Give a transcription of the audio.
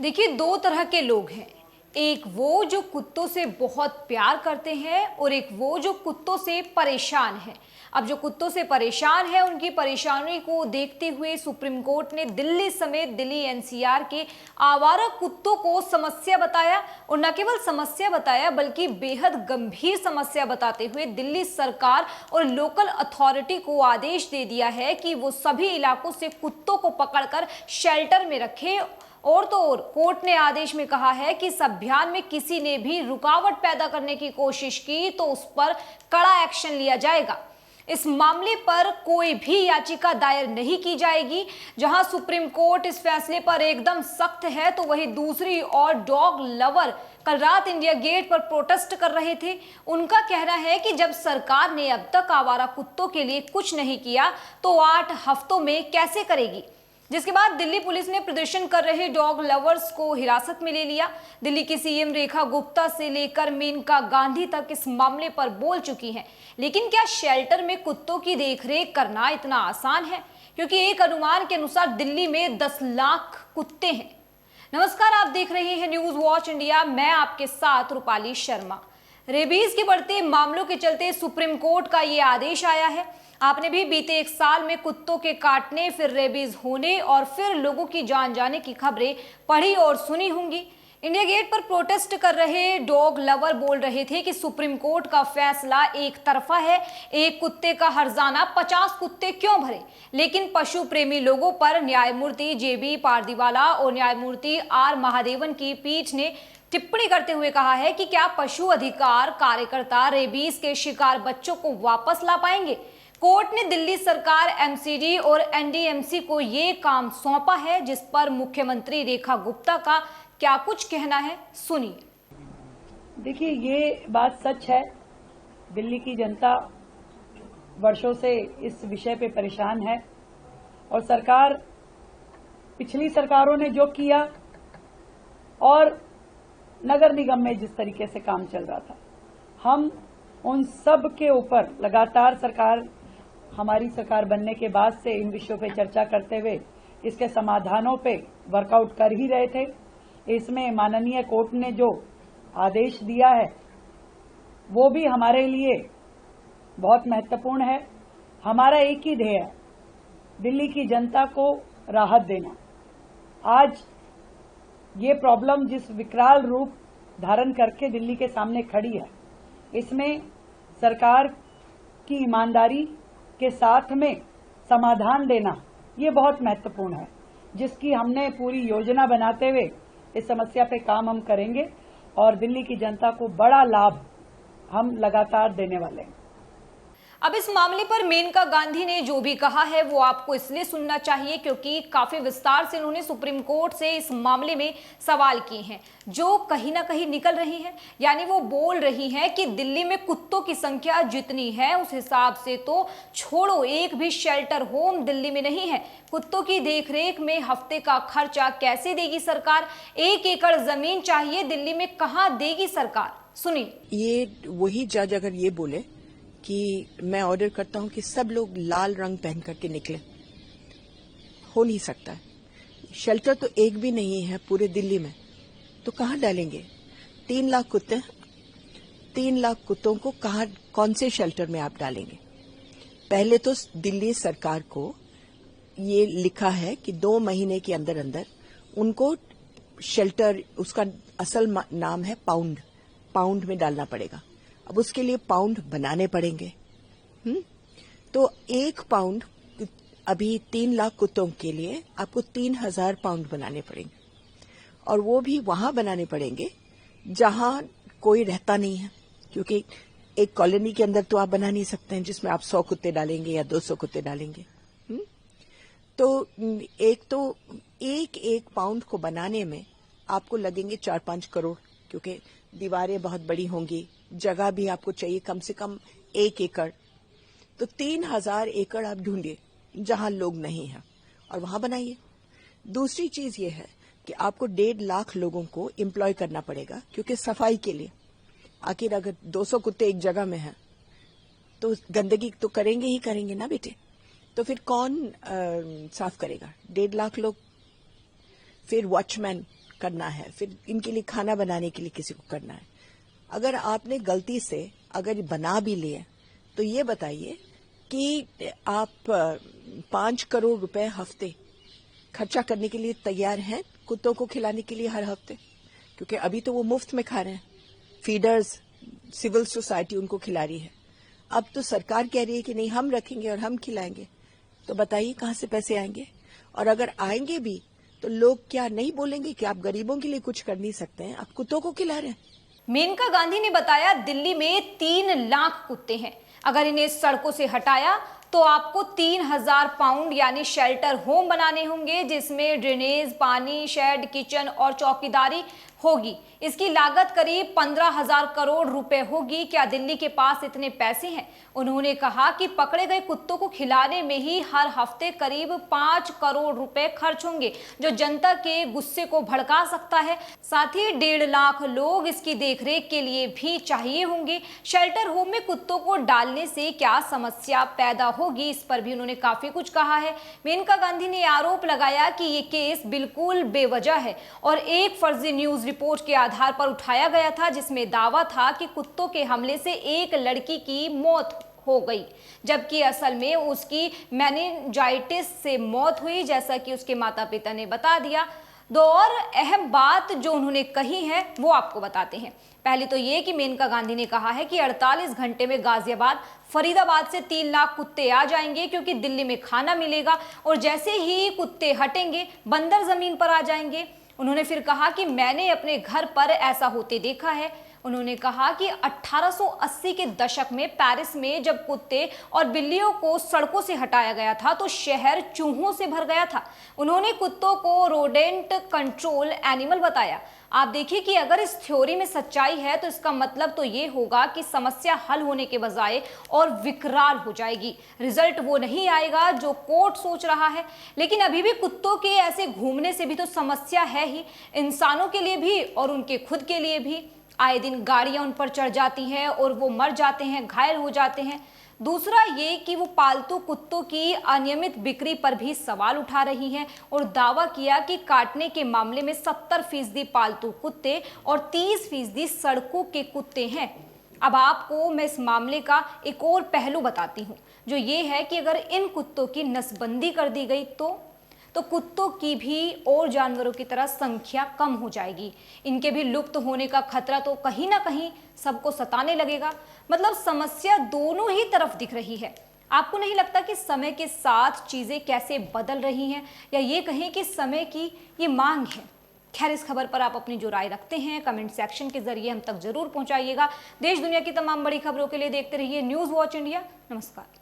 देखिए, दो तरह के लोग हैं। एक वो जो कुत्तों से बहुत प्यार करते हैं और एक वो जो कुत्तों से परेशान है। अब जो कुत्तों से परेशान है, उनकी परेशानी को देखते हुए सुप्रीम कोर्ट ने दिल्ली समेत दिल्ली एनसीआर के आवारा कुत्तों को समस्या बताया, और न केवल समस्या बताया बल्कि बेहद गंभीर समस्या बताते हुए दिल्ली सरकार और लोकल अथॉरिटी को आदेश दे दिया है कि वो सभी इलाकों से कुत्तों को पकड़कर शेल्टर में रखे। और तो और कोर्ट ने आदेश में कहा है कि इस अभियान में किसी ने भी रुकावट पैदा करने की कोशिश की तो उस पर कड़ा एक्शन लिया जाएगा। इस मामले पर कोई भी याचिका दायर नहीं की जाएगी। जहां सुप्रीम कोर्ट इस फैसले पर एकदम सख्त है, तो वहीं दूसरी ओर डॉग लवर कल रात इंडिया गेट पर प्रोटेस्ट कर रहे थे। उनका कहना है कि जब सरकार ने अब तक आवारा कुत्तों के लिए कुछ नहीं किया तो 8 हफ्तों में कैसे करेगी। जिसके बाद दिल्ली पुलिस ने प्रदर्शन कर रहे डॉग लवर्स को हिरासत में ले लिया। दिल्ली की सीएम रेखा गुप्ता से लेकर मेनका गांधी तक इस मामले पर बोल चुकी हैं। लेकिन क्या शेल्टर में कुत्तों की देखरेख करना इतना आसान है? क्योंकि एक अनुमान के अनुसार दिल्ली में 10 लाख कुत्ते हैं। नमस्कार, आप देख रहे हैं न्यूज वॉच इंडिया। मैं आपके साथ रूपाली शर्मा। रेबीज के बढ़ते मामलों के चलते सुप्रीम कोर्ट का ये आदेश आया है। आपने भी बीते 1 साल में कुत्तों के काटने, फिर रेबीज होने और फिर लोगों की जान जाने की खबरें पढ़ी और सुनी होंगी। इंडिया गेट पर प्रोटेस्ट कर रहे डॉग लवर बोल रहे थे कि सुप्रीम कोर्ट का फैसला एक तरफा है। एक कुत्ते का हर्जाना 50 कुत्ते क्यों भरे। लेकिन पशु प्रेमी लोगों पर न्यायमूर्ति जेबी पारदीवाला और न्यायमूर्ति आर महादेवन की पीठ ने टिप्पणी करते हुए कहा है कि क्या पशु अधिकार कार्यकर्ता रेबीज के शिकार बच्चों को वापस ला पाएंगे। कोर्ट ने दिल्ली सरकार, एमसीडी और एनडीएमसी को ये काम सौंपा है, जिस पर मुख्यमंत्री रेखा गुप्ता का क्या कुछ कहना है, सुनिए। देखिए, ये बात सच है। दिल्ली की जनता वर्षों से इस विषय पे परेशान है और सरकार, पिछली सरकारों ने जो किया और नगर निगम में जिस तरीके से काम चल रहा था, हम उन सब के ऊपर लगातार हमारी सरकार बनने के बाद से इन विषयों पे चर्चा करते हुए इसके समाधानों पे वर्कआउट कर ही रहे थे। इसमें माननीय कोर्ट ने जो आदेश दिया है वो भी हमारे लिए बहुत महत्वपूर्ण है। हमारा एक ही ध्येय है, दिल्ली की जनता को राहत देना। आज ये प्रॉब्लम जिस विकराल रूप धारण करके दिल्ली के सामने खड़ी है, इसमें सरकार की ईमानदारी के साथ में समाधान देना ये बहुत महत्वपूर्ण है, जिसकी हमने पूरी योजना बनाते हुए इस समस्या पे काम हम करेंगे और दिल्ली की जनता को बड़ा लाभ हम लगातार देने वाले हैं। अब इस मामले पर मेनका गांधी ने जो भी कहा है वो आपको इसलिए सुनना चाहिए क्योंकि काफी विस्तार से उन्होंने सुप्रीम कोर्ट से इस मामले में सवाल किए हैं, जो कहीं ना कहीं निकल रही हैं। यानी वो बोल रही हैं कि दिल्ली में कुत्तों की संख्या जितनी है उस हिसाब से तो छोड़ो, एक भी शेल्टर होम दिल्ली में नहीं है। कुत्तों की देखरेख में हफ्ते का खर्चा कैसे देगी सरकार? 1 एकड़ जमीन चाहिए दिल्ली में, कहाँ देगी सरकार? सुनिए। ये वही जज अगर ये बोले कि मैं ऑर्डर करता हूं कि सब लोग लाल रंग पहन करके निकले, हो नहीं सकता है। शेल्टर तो एक भी नहीं है पूरे दिल्ली में, तो कहां डालेंगे? 3 लाख कुत्ते, 3 लाख कुत्तों को कौन से शेल्टर में आप डालेंगे? पहले तो दिल्ली सरकार को ये लिखा है कि 2 महीने के अंदर अंदर उनको शेल्टर, उसका असल नाम है पाउंड में डालना पड़ेगा। अब उसके लिए पाउंड बनाने पड़ेंगे। तो 1 पाउंड, अभी 3 लाख कुत्तों के लिए आपको 3000 पाउंड बनाने पड़ेंगे, और वो भी वहां बनाने पड़ेंगे जहां कोई रहता नहीं है, क्योंकि एक कॉलोनी के अंदर तो आप बना नहीं सकते हैं जिसमें आप 100 कुत्ते डालेंगे या 200 कुत्ते डालेंगे। तो एक पाउंड को बनाने में आपको लगेंगे 4-5 करोड़, क्योंकि दीवारें बहुत बड़ी होंगी, जगह भी आपको चाहिए कम से कम 1 एकड़। तो 3000 एकड़ आप ढूंढिए जहां लोग नहीं हैं और वहां बनाइए। दूसरी चीज ये है कि आपको 1.5 लाख लोगों को एम्प्लॉय करना पड़ेगा, क्योंकि सफाई के लिए। आखिर अगर 200 कुत्ते एक जगह में हैं तो गंदगी तो करेंगे ही करेंगे ना बेटे, तो फिर कौन साफ करेगा? 1.5 लाख लोग। फिर वॉचमैन करना है, फिर इनके लिए खाना बनाने के लिए किसी को करना है। अगर आपने गलती से अगर बना भी लिए तो ये बताइए कि आप 5 करोड़ रुपए हफ्ते खर्चा करने के लिए तैयार हैं कुत्तों को खिलाने के लिए हर हफ्ते? क्योंकि अभी तो वो मुफ्त में खा रहे हैं, फीडर्स, सिविल सोसाइटी उनको खिला रही है। अब तो सरकार कह रही है कि नहीं, हम रखेंगे और हम खिलाएंगे। तो बताइए कहां से पैसे आएंगे? और अगर आएंगे भी तो लोग क्या नहीं बोलेंगे कि आप गरीबों के लिए कुछ कर नहीं सकते हैं, आप कुत्तों को खिला रहे हैं? मेनका गांधी ने बताया दिल्ली में 3 लाख कुत्ते हैं। अगर इन्हें सड़कों से हटाया तो आपको 3000 पाउंड यानी शेल्टर होम बनाने होंगे, जिसमें ड्रेनेज, पानी, शेड, किचन और चौकीदारी होगी। इसकी लागत करीब 15,000 करोड़ रुपए होगी। क्या दिल्ली के पास इतने पैसे हैं? उन्होंने कहा कि पकड़े गए कुत्तों को खिलाने में ही हर हफ्ते करीब 5 करोड़ रुपए खर्च होंगे, जो जनता के गुस्से को भड़का सकता है। साथ ही 1.5 लाख लोग इसकी देखरेख के लिए भी चाहिए होंगे। शेल्टर होम में कुत्तों को डालने से क्या समस्या पैदा होगी, इस पर भी उन्होंने काफी कुछ कहा है। मेनका गांधी ने आरोप लगाया कि ये केस बिल्कुल बेवजह है और एक फर्जी न्यूज रिपोर्ट के आधार पर उठाया गया था, जिसमें दावा था कि कुत्तों के हमले से एक लड़की की मौत हो गई, जबकि असल में उसकी मेनिंजाइटिस से मौत हुई, जैसा कि उसके माता पिता ने बता दिया। दो और अहम बात जो उन्होंने कही है वो आपको बताते हैं। पहली तो ये कि मेनका गांधी ने कहा है कि 48 घंटे में गाजियाबाद, फरीदाबाद से 3 लाख कुत्ते आ जाएंगे, क्योंकि दिल्ली में खाना मिलेगा और जैसे ही कुत्ते हटेंगे बंदर जमीन पर आ जाएंगे। उन्होंने फिर कहा कि मैंने अपने घर पर ऐसा होते देखा है। उन्होंने कहा कि 1880 के दशक में पेरिस में जब कुत्ते और बिल्लियों को सड़कों से हटाया गया था तो शहर चूहों से भर गया था। उन्होंने कुत्तों को रोडेंट कंट्रोल एनिमल बताया। आप देखिए कि अगर इस थ्योरी में सच्चाई है तो इसका मतलब तो ये होगा कि समस्या हल होने के बजाय और विकराल हो जाएगी। रिजल्ट वो नहीं आएगा जो कोर्ट सोच रहा है। लेकिन अभी भी कुत्तों के ऐसे घूमने से भी तो समस्या है ही, इंसानों के लिए भी और उनके खुद के लिए भी। आए दिन गाड़ियां उन पर चढ़ जाती हैं और वो मर जाते हैं, घायल हो जाते हैं। दूसरा ये कि वो पालतू कुत्तों की अनियमित बिक्री पर भी सवाल उठा रही हैं और दावा किया कि काटने के मामले में 70% पालतू कुत्ते और 30% सड़कों के कुत्ते हैं। अब आपको मैं इस मामले का एक और पहलू बताती हूँ, जो ये है कि अगर इन कुत्तों की नसबंदी कर दी गई तो कुत्तों की भी और जानवरों की तरह संख्या कम हो जाएगी। इनके भी लुप्त होने का खतरा तो कहीं ना कहीं सबको सताने लगेगा। मतलब समस्या दोनों ही तरफ दिख रही है। आपको नहीं लगता कि समय के साथ चीजें कैसे बदल रही हैं, या ये कहें कि समय की ये मांग है? खैर, इस खबर पर आप अपनी जो राय रखते हैं कमेंट सेक्शन के जरिए हम तक जरूर पहुंचाइएगा। देश दुनिया की तमाम बड़ी खबरों के लिए देखते रहिए न्यूज़ वॉच इंडिया। नमस्कार।